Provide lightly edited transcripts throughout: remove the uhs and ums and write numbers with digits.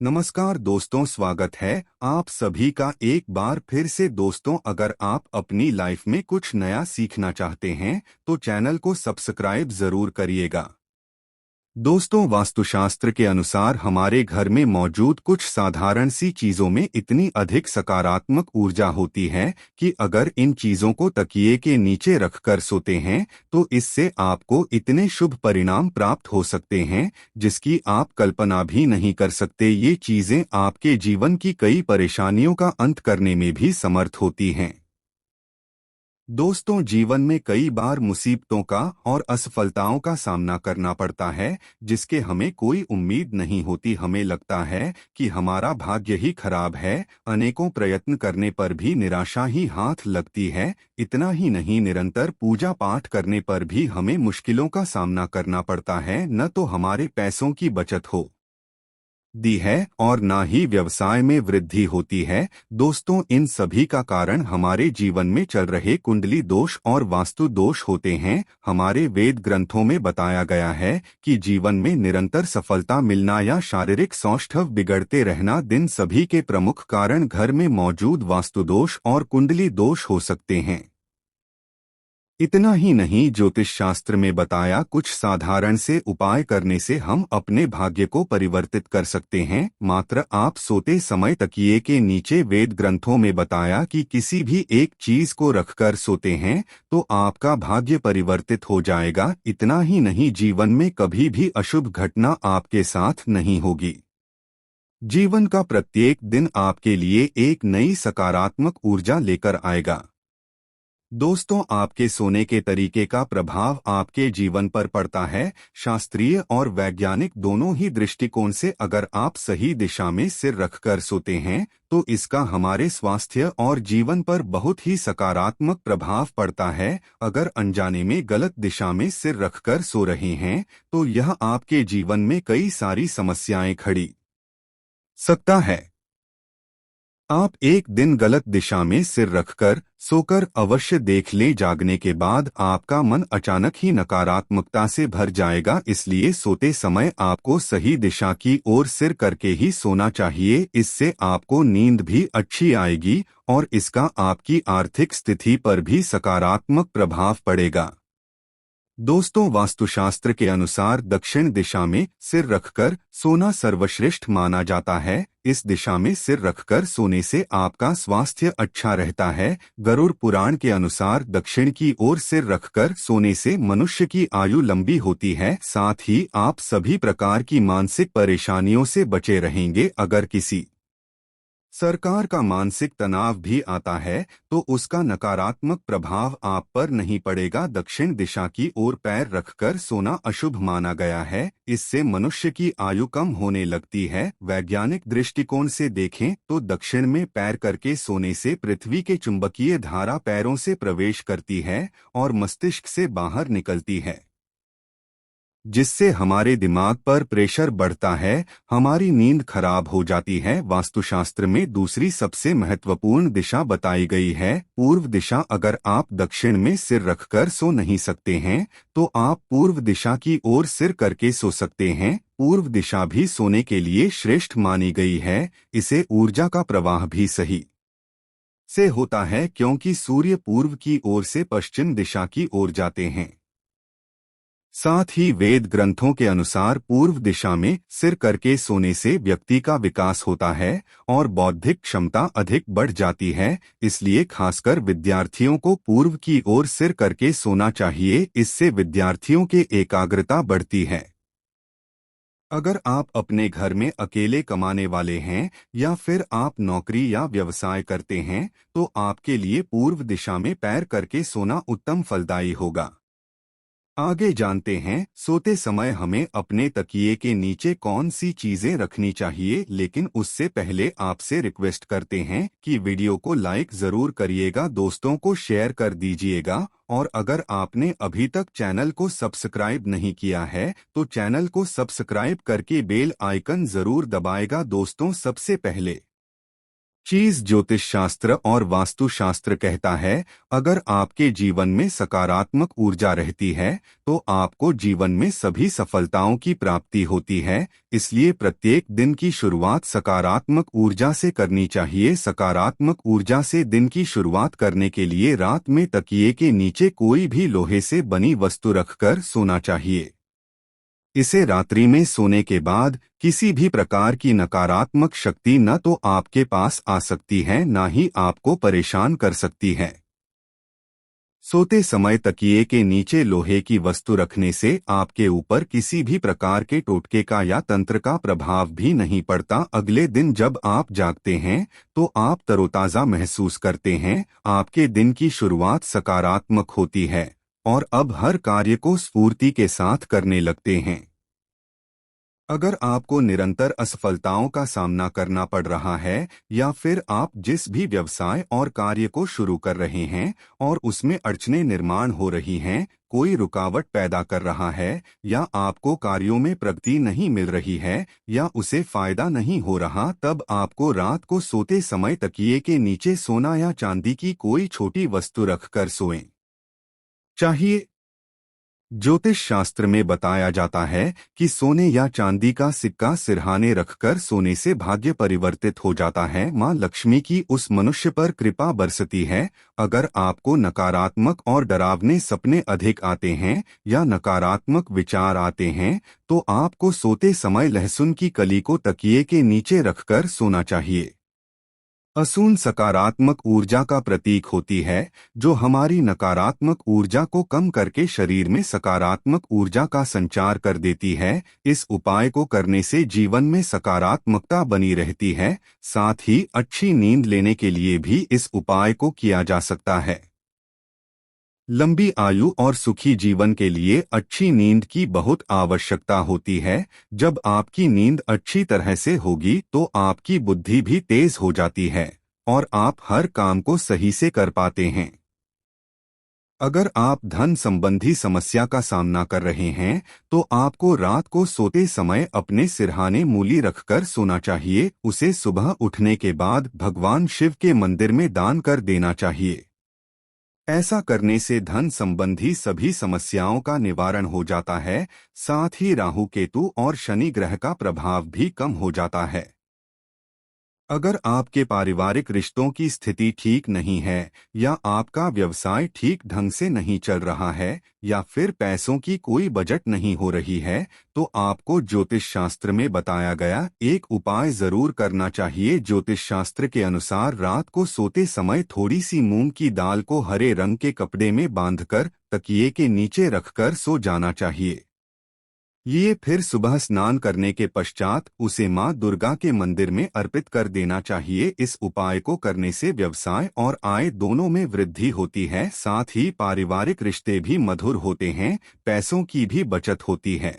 नमस्कार दोस्तों, स्वागत है आप सभी का एक बार फिर से। दोस्तों, अगर आप अपनी लाइफ में कुछ नया सीखना चाहते हैं तो चैनल को सब्सक्राइब जरूर करिएगा। दोस्तों, वास्तुशास्त्र के अनुसार हमारे घर में मौजूद कुछ साधारण सी चीजों में इतनी अधिक सकारात्मक ऊर्जा होती है कि अगर इन चीजों को तकिए के नीचे रखकर सोते हैं तो इससे आपको इतने शुभ परिणाम प्राप्त हो सकते हैं जिसकी आप कल्पना भी नहीं कर सकते। ये चीजें आपके जीवन की कई परेशानियों का अंत करने में भी समर्थ होती हैं। दोस्तों, जीवन में कई बार मुसीबतों का और असफलताओं का सामना करना पड़ता है जिसके हमें कोई उम्मीद नहीं होती। हमें लगता है कि हमारा भाग्य ही खराब है। अनेकों प्रयत्न करने पर भी निराशा ही हाथ लगती है। इतना ही नहीं, निरंतर पूजा पाठ करने पर भी हमें मुश्किलों का सामना करना पड़ता है। न तो हमारे पैसों की बचत हो दी है और ना ही व्यवसाय में वृद्धि होती है। दोस्तों, इन सभी का कारण हमारे जीवन में चल रहे कुंडली दोष और वास्तु दोष होते हैं। हमारे वेद ग्रंथों में बताया गया है कि जीवन में निरंतर सफलता मिलना या शारीरिक सौष्ठव बिगड़ते रहना दिन सभी के प्रमुख कारण घर में मौजूद वास्तु दोष और कुंडली दोष हो सकते हैं। इतना ही नहीं, ज्योतिष शास्त्र में बताया कुछ साधारण से उपाय करने से हम अपने भाग्य को परिवर्तित कर सकते हैं। मात्र आप सोते समय तकिए के नीचे वेद ग्रंथों में बताया कि किसी भी एक चीज को रखकर सोते हैं तो आपका भाग्य परिवर्तित हो जाएगा। इतना ही नहीं, जीवन में कभी भी अशुभ घटना आपके साथ नहीं होगी। जीवन का प्रत्येक दिन आपके लिए एक नई सकारात्मक ऊर्जा लेकर आएगा। दोस्तों, आपके सोने के तरीके का प्रभाव आपके जीवन पर पड़ता है। शास्त्रीय और वैज्ञानिक दोनों ही दृष्टिकोण से अगर आप सही दिशा में सिर रखकर सोते हैं तो इसका हमारे स्वास्थ्य और जीवन पर बहुत ही सकारात्मक प्रभाव पड़ता है। अगर अनजाने में गलत दिशा में सिर रखकर सो रहे हैं तो यह आपके जीवन में कई सारी समस्याएं खड़ी सकता है। आप एक दिन गलत दिशा में सिर रखकर सोकर अवश्य देख लें, जागने के बाद आपका मन अचानक ही नकारात्मकता से भर जाएगा। इसलिए सोते समय आपको सही दिशा की ओर सिर करके ही सोना चाहिए। इससे आपको नींद भी अच्छी आएगी और इसका आपकी आर्थिक स्थिति पर भी सकारात्मक प्रभाव पड़ेगा। दोस्तों, वास्तुशास्त्र के अनुसार दक्षिण दिशा में सिर रखकर सोना सर्वश्रेष्ठ माना जाता है। इस दिशा में सिर रखकर सोने से आपका स्वास्थ्य अच्छा रहता है। गरुड़ पुराण के अनुसार दक्षिण की ओर सिर रखकर सोने से मनुष्य की आयु लंबी होती है। साथ ही आप सभी प्रकार की मानसिक परेशानियों से बचे रहेंगे। अगर किसी सरकार का मानसिक तनाव भी आता है तो उसका नकारात्मक प्रभाव आप पर नहीं पड़ेगा। दक्षिण दिशा की ओर पैर रखकर सोना अशुभ माना गया है। इससे मनुष्य की आयु कम होने लगती है। वैज्ञानिक दृष्टिकोण से देखें तो दक्षिण में पैर करके सोने से पृथ्वी के चुंबकीय धारा पैरों से प्रवेश करती है और मस्तिष्क से बाहर निकलती है, जिससे हमारे दिमाग पर प्रेशर बढ़ता है, हमारी नींद खराब हो जाती है। वास्तुशास्त्र में दूसरी सबसे महत्वपूर्ण दिशा बताई गई है पूर्व दिशा। अगर आप दक्षिण में सिर रखकर सो नहीं सकते हैं तो आप पूर्व दिशा की ओर सिर करके सो सकते हैं। पूर्व दिशा भी सोने के लिए श्रेष्ठ मानी गई है। इसे ऊर्जा का प्रवाह भी सही से होता है क्योंकि सूर्य पूर्व की ओर से पश्चिम दिशा की ओर जाते हैं। साथ ही वेद ग्रंथों के अनुसार पूर्व दिशा में सिर करके सोने से व्यक्ति का विकास होता है और बौद्धिक क्षमता अधिक बढ़ जाती है। इसलिए खासकर विद्यार्थियों को पूर्व की ओर सिर करके सोना चाहिए। इससे विद्यार्थियों की एकाग्रता बढ़ती है। अगर आप अपने घर में अकेले कमाने वाले हैं या फिर आप नौकरी या व्यवसाय करते हैं तो आपके लिए पूर्व दिशा में पैर करके सोना उत्तम फलदायी होगा। आगे जानते हैं सोते समय हमें अपने तकिए के नीचे कौन सी चीजें रखनी चाहिए। लेकिन उससे पहले आपसे रिक्वेस्ट करते हैं कि वीडियो को लाइक जरूर करिएगा, दोस्तों को शेयर कर दीजिएगा और अगर आपने अभी तक चैनल को सब्सक्राइब नहीं किया है तो चैनल को सब्सक्राइब करके बेल आइकन जरूर दबाएगा। दोस्तों, सबसे पहले चीज ज्योतिष शास्त्र और वास्तुशास्त्र कहता है, अगर आपके जीवन में सकारात्मक ऊर्जा रहती है तो आपको जीवन में सभी सफलताओं की प्राप्ति होती है। इसलिए प्रत्येक दिन की शुरुआत सकारात्मक ऊर्जा से करनी चाहिए। सकारात्मक ऊर्जा से दिन की शुरुआत करने के लिए रात में तकिए के नीचे कोई भी लोहे से बनी वस्तु रखकर सोना चाहिए। इसे रात्रि में सोने के बाद किसी भी प्रकार की नकारात्मक शक्ति न तो आपके पास आ सकती है न ही आपको परेशान कर सकती है। सोते समय तकिए के नीचे लोहे की वस्तु रखने से आपके ऊपर किसी भी प्रकार के टोटके का या तंत्र का प्रभाव भी नहीं पड़ता। अगले दिन जब आप जागते हैं तो आप तरोताजा महसूस करते हैं, आपके दिन की शुरुआत सकारात्मक होती है और अब हर कार्य को स्फूर्ति के साथ करने लगते हैं। अगर आपको निरंतर असफलताओं का सामना करना पड़ रहा है या फिर आप जिस भी व्यवसाय और कार्य को शुरू कर रहे हैं और उसमें अड़चनें निर्माण हो रही हैं, कोई रुकावट पैदा कर रहा है या आपको कार्यों में प्रगति नहीं मिल रही है या उसे फायदा नहीं हो रहा, तब आपको रात को सोते समय तकिए के नीचे सोना या चांदी की कोई छोटी वस्तु रखकर सोएं चाहिए। ज्योतिष शास्त्र में बताया जाता है कि सोने या चांदी का सिक्का सिरहाने रखकर सोने से भाग्य परिवर्तित हो जाता है। मां लक्ष्मी की उस मनुष्य पर कृपा बरसती है। अगर आपको नकारात्मक और डरावने सपने अधिक आते हैं या नकारात्मक विचार आते हैं तो आपको सोते समय लहसुन की कली को तकिए के नीचे रखकर सोना चाहिए। लहसुन सकारात्मक ऊर्जा का प्रतीक होती है जो हमारी नकारात्मक ऊर्जा को कम करके शरीर में सकारात्मक ऊर्जा का संचार कर देती है। इस उपाय को करने से जीवन में सकारात्मकता बनी रहती है। साथ ही अच्छी नींद लेने के लिए भी इस उपाय को किया जा सकता है। लंबी आयु और सुखी जीवन के लिए अच्छी नींद की बहुत आवश्यकता होती है। जब आपकी नींद अच्छी तरह से होगी तो आपकी बुद्धि भी तेज हो जाती है और आप हर काम को सही से कर पाते हैं। अगर आप धन संबंधी समस्या का सामना कर रहे हैं तो आपको रात को सोते समय अपने सिरहाने मूली रखकर सोना चाहिए। उसे सुबह उठने के बाद भगवान शिव के मंदिर में दान कर देना चाहिए। ऐसा करने से धन संबंधी सभी समस्याओं का निवारण हो जाता है। साथ ही राहु केतु और शनि ग्रह का प्रभाव भी कम हो जाता है। अगर आपके पारिवारिक रिश्तों की स्थिति ठीक नहीं है या आपका व्यवसाय ठीक ढंग से नहीं चल रहा है या फिर पैसों की कोई बजट नहीं हो रही है तो आपको ज्योतिष शास्त्र में बताया गया एक उपाय जरूर करना चाहिए। ज्योतिष शास्त्र के अनुसार रात को सोते समय थोड़ी सी मूंग की दाल को हरे रंग के कपड़े में बांधकर तकिए के नीचे रखकर सो जाना चाहिए। ये फिर सुबह स्नान करने के पश्चात उसे मां दुर्गा के मंदिर में अर्पित कर देना चाहिए। इस उपाय को करने से व्यवसाय और आय दोनों में वृद्धि होती है। साथ ही पारिवारिक रिश्ते भी मधुर होते हैं, पैसों की भी बचत होती है।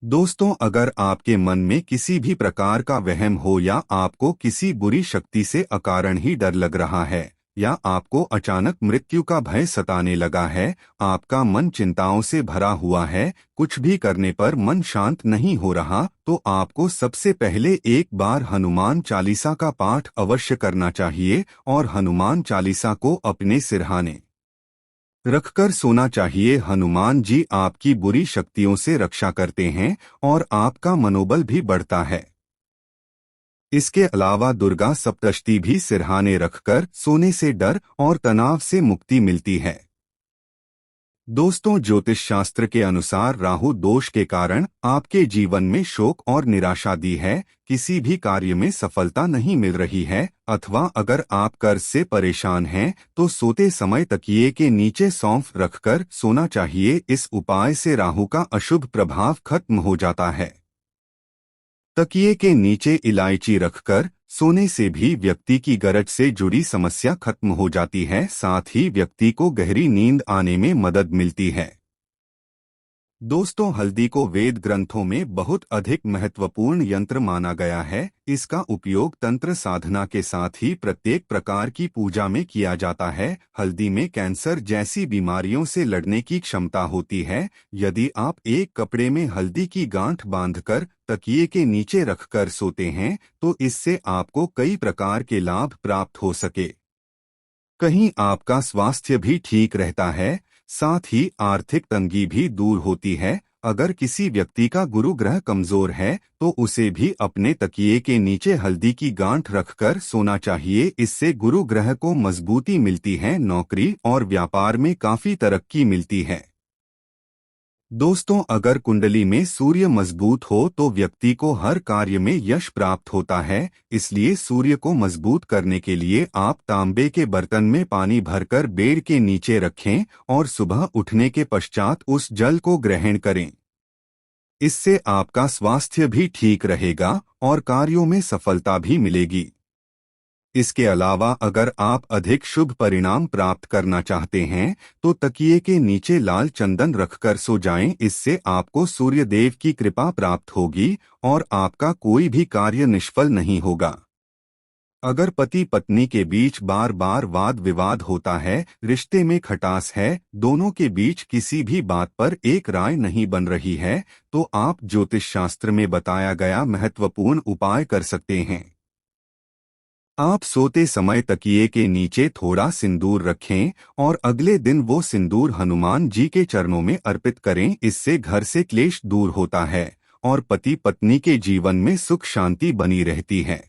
दोस्तों, अगर आपके मन में किसी भी प्रकार का वहम हो या आपको किसी बुरी शक्ति से अकारण ही डर लग रहा है या आपको अचानक मृत्यु का भय सताने लगा है, आपका मन चिंताओं से भरा हुआ है, कुछ भी करने पर मन शांत नहीं हो रहा, तो आपको सबसे पहले एक बार हनुमान चालीसा का पाठ अवश्य करना चाहिए और हनुमान चालीसा को अपने सिरहाने रखकर सोना चाहिए। हनुमान जी आपकी बुरी शक्तियों से रक्षा करते हैं और आपका मनोबल भी बढ़ता है। इसके अलावा दुर्गा सप्तशती भी सिरहाने रखकर सोने से डर और तनाव से मुक्ति मिलती है। दोस्तों, ज्योतिष शास्त्र के अनुसार राहु दोष के कारण आपके जीवन में शोक और निराशा दी है, किसी भी कार्य में सफलता नहीं मिल रही है अथवा अगर आप कर्ज से परेशान हैं तो सोते समय तकिए के नीचे सौंफ रखकर सोना चाहिए। इस उपाय से राहु का अशुभ प्रभाव खत्म हो जाता है। तकिए के नीचे इलायची रखकर सोने से भी व्यक्ति की गरज से जुड़ी समस्या खत्म हो जाती है। साथ ही व्यक्ति को गहरी नींद आने में मदद मिलती है। दोस्तों, हल्दी को वेद ग्रंथों में बहुत अधिक महत्वपूर्ण यंत्र माना गया है। इसका उपयोग तंत्र साधना के साथ ही प्रत्येक प्रकार की पूजा में किया जाता है। हल्दी में कैंसर जैसी बीमारियों से लड़ने की क्षमता होती है। यदि आप एक कपड़े में हल्दी की गांठ बांधकर तकिए के नीचे रखकर सोते हैं, तो इससे आपको कई प्रकार के लाभ प्राप्त हो सके। कहीं आपका स्वास्थ्य भी ठीक रहता है, साथ ही आर्थिक तंगी भी दूर होती है। अगर किसी व्यक्ति का गुरु ग्रह कमजोर है, तो उसे भी अपने तकिए के नीचे हल्दी की गांठ रखकर सोना चाहिए। इससे गुरु ग्रह को मजबूती मिलती है, नौकरी और व्यापार में काफी तरक्की मिलती है। दोस्तों, अगर कुंडली में सूर्य मजबूत हो तो व्यक्ति को हर कार्य में यश प्राप्त होता है। इसलिए सूर्य को मजबूत करने के लिए आप तांबे के बर्तन में पानी भरकर बेड के नीचे रखें और सुबह उठने के पश्चात उस जल को ग्रहण करें। इससे आपका स्वास्थ्य भी ठीक रहेगा और कार्यों में सफलता भी मिलेगी। इसके अलावा अगर आप अधिक शुभ परिणाम प्राप्त करना चाहते हैं, तो तकिए के नीचे लाल चंदन रखकर सो जाएं। इससे आपको सूर्य देव की कृपा प्राप्त होगी और आपका कोई भी कार्य निष्फल नहीं होगा। अगर पति पत्नी के बीच बार बार वाद विवाद होता है, रिश्ते में खटास है, दोनों के बीच किसी भी बात पर एक राय नहीं बन रही है, तो आप ज्योतिष शास्त्र में बताया गया महत्वपूर्ण उपाय कर सकते हैं। आप सोते समय तकिए के नीचे थोड़ा सिंदूर रखें और अगले दिन वो सिंदूर हनुमान जी के चरणों में अर्पित करें। इससे घर से क्लेश दूर होता है और पति पत्नी के जीवन में सुख शांति बनी रहती है।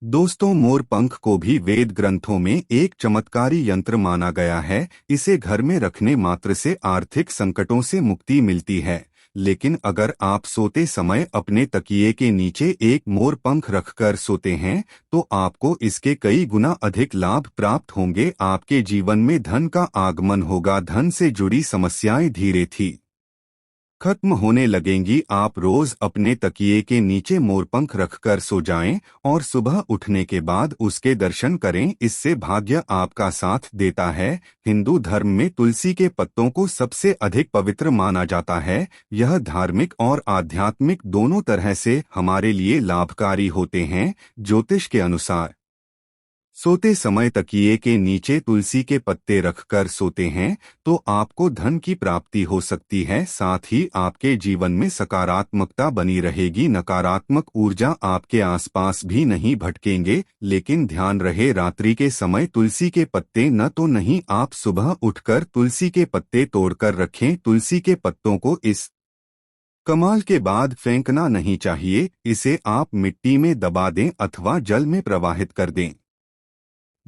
दोस्तों, मोर पंख को भी वेद ग्रंथों में एक चमत्कारी यंत्र माना गया है। इसे घर में रखने मात्र से आर्थिक संकटों से मुक्ति मिलती है। लेकिन अगर आप सोते समय अपने तकिए के नीचे एक मोर पंख रखकर सोते हैं, तो आपको इसके कई गुना अधिक लाभ प्राप्त होंगे। आपके जीवन में धन का आगमन होगा। धन से जुड़ी समस्याएं धीरे धीरे खत्म होने लगेंगी। आप रोज अपने तकिए के नीचे मोरपंख रखकर सो जाएं और सुबह उठने के बाद उसके दर्शन करें। इससे भाग्य आपका साथ देता है। हिंदू धर्म में तुलसी के पत्तों को सबसे अधिक पवित्र माना जाता है। यह धार्मिक और आध्यात्मिक दोनों तरह से हमारे लिए लाभकारी होते हैं। ज्योतिष के अनुसार सोते समय तकिए के नीचे तुलसी के पत्ते रखकर सोते हैं, तो आपको धन की प्राप्ति हो सकती है। साथ ही आपके जीवन में सकारात्मकता बनी रहेगी। नकारात्मक ऊर्जा आपके आसपास भी नहीं भटकेंगे। लेकिन ध्यान रहे, रात्रि के समय तुलसी के पत्ते न तो नहीं। आप सुबह उठकर तुलसी के पत्ते तोड़कर रखें। तुलसी के पत्तों को इस कमाल के बाद फेंकना नहीं चाहिए। इसे आप मिट्टी में दबा दें अथवा जल में प्रवाहित कर दें।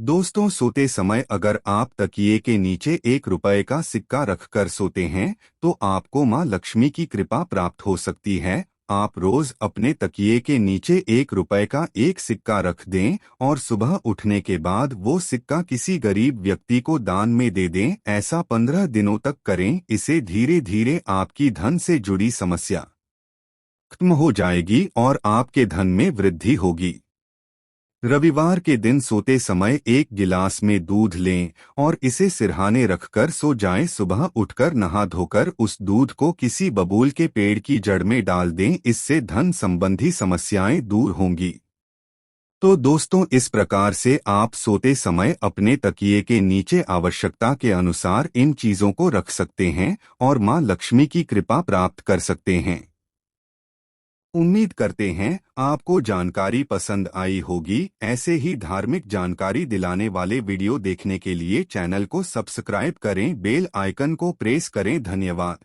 दोस्तों, सोते समय अगर आप तकिए के नीचे ₹1 का सिक्का रखकर सोते हैं, तो आपको मां लक्ष्मी की कृपा प्राप्त हो सकती है। आप रोज अपने तकिए के नीचे ₹1 का एक सिक्का रख दें और सुबह उठने के बाद वो सिक्का किसी गरीब व्यक्ति को दान में दे दें। ऐसा 15 दिनों तक करें। इसे धीरे धीरे आपकी धन से जुड़ी समस्या खत्म हो जाएगी और आपके धन में वृद्धि होगी। रविवार के दिन सोते समय एक गिलास में दूध लें और इसे सिरहाने रखकर सो जाएं। सुबह उठकर नहा धोकर उस दूध को किसी बबूल के पेड़ की जड़ में डाल दें। इससे धन संबंधी समस्याएं दूर होंगी। तो दोस्तों, इस प्रकार से आप सोते समय अपने तकिए के नीचे आवश्यकता के अनुसार इन चीजों को रख सकते हैं और मां लक्ष्मी की कृपा प्राप्त कर सकते हैं। उम्मीद करते हैं आपको जानकारी पसंद आई होगी। ऐसे ही धार्मिक जानकारी दिलाने वाले वीडियो देखने के लिए चैनल को सब्सक्राइब करें, बेल आइकन को प्रेस करें। धन्यवाद।